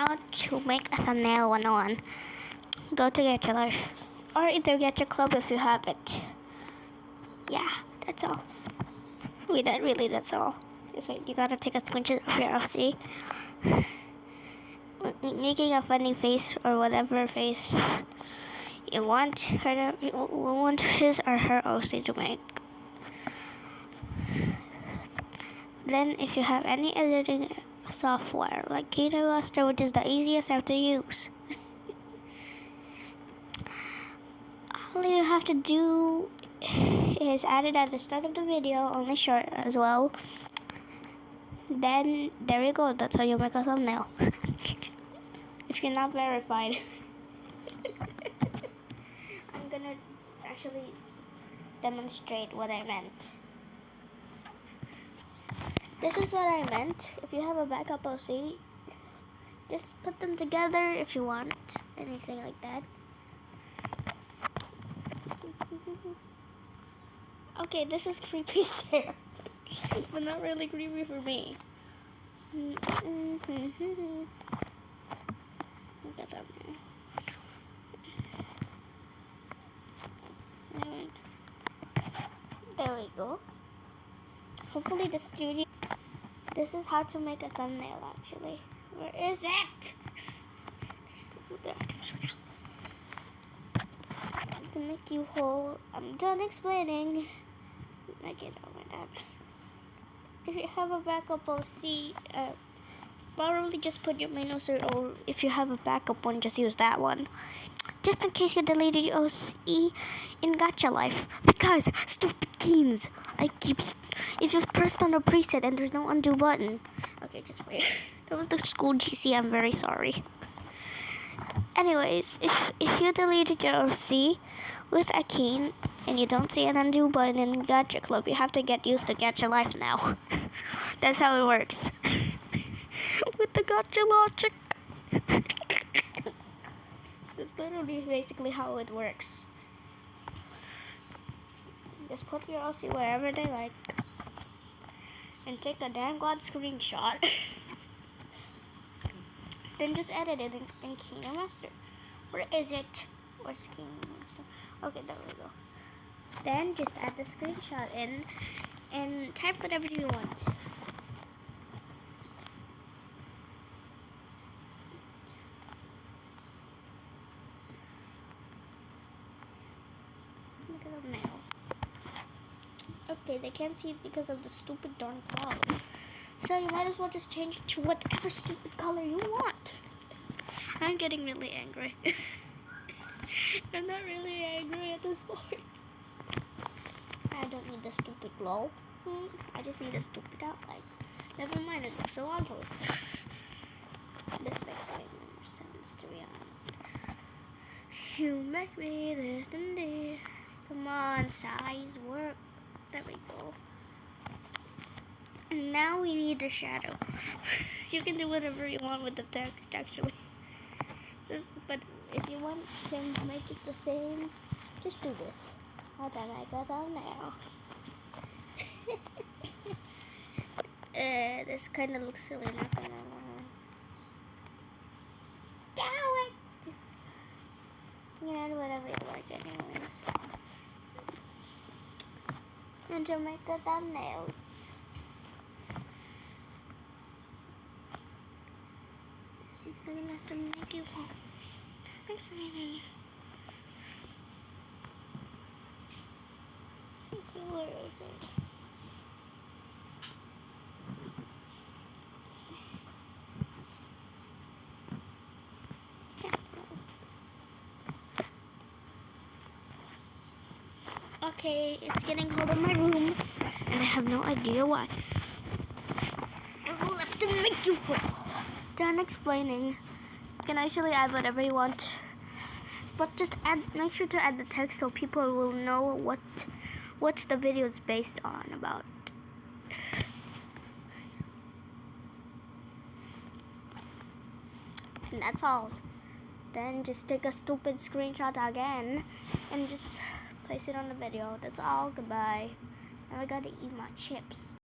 how to make a thumbnail 101. Go to Get Your Life, or either Get Your Club if you have it. Yeah, that's all. Wait, that's all. So you gotta take a screenshot of your OC, making a funny face or whatever face you want his or her OC to make. Then, if you have any editing software like KineMaster, which is the easiest app to use, all you have to do is add it at the start of the video, only short as well. Then there you go. That's how you make a thumbnail. If you're not verified, I'm gonna actually demonstrate what I meant. This is what I meant. If you have a backup OC, just put them together if you want. Anything like that. Okay, this is creepy there. But not really creepy for me. There we go. Hopefully the studio... This is how to make a thumbnail, actually. Where is it? To make you whole. I'm done explaining. I get over that. If you have a backup OC, probably just put your main OC, or if you have a backup one, just use that one. Just in case you deleted your OC in Gacha Life. Because, stupid keens. If you've pressed on a preset and there's no undo button. Okay, just wait. That was the school GC, I'm very sorry. Anyways, if you deleted your OC with a key and you don't see an undo button in Gacha Club, you have to get used to Gacha Life now. That's how it works. With the Gacha logic. That's literally basically how it works. Just put your OC wherever they like. And take a damn god screenshot. Then just edit it in KineMaster. Where is it? Where's KineMaster? Okay, there we go. Then just add the screenshot in and type whatever you want. Look at them now. Okay, they can't see it because of the stupid darn cloud. So you might as well just change it to whatever stupid color you want. I'm getting really angry. I'm not really angry at this point. I don't need the stupid glow. I just need a stupid outline. Never mind, it looks so ugly. This makes way more sense, to be honest. You make me this and this. Come on, size work. There we go. And now we need the shadow. You can do whatever you want with the text, actually. But if you want to make it the same, just do this. How do I make a thumbnail? This kind of looks silly, not gonna lie. Do it! You know, whatever you like, anyways. And to make a thumbnail. I'm gonna have to make you one. I'm excited. Where is it? Okay, it's getting cold in my room, and I have no idea why. I will have to make you one. Done explaining. You can actually add whatever you want, but just make sure to add the text so people will know what the video is based on about. And that's all. Then just take a stupid screenshot again and just place it on the video. That's all. Goodbye. Now I gotta eat my chips.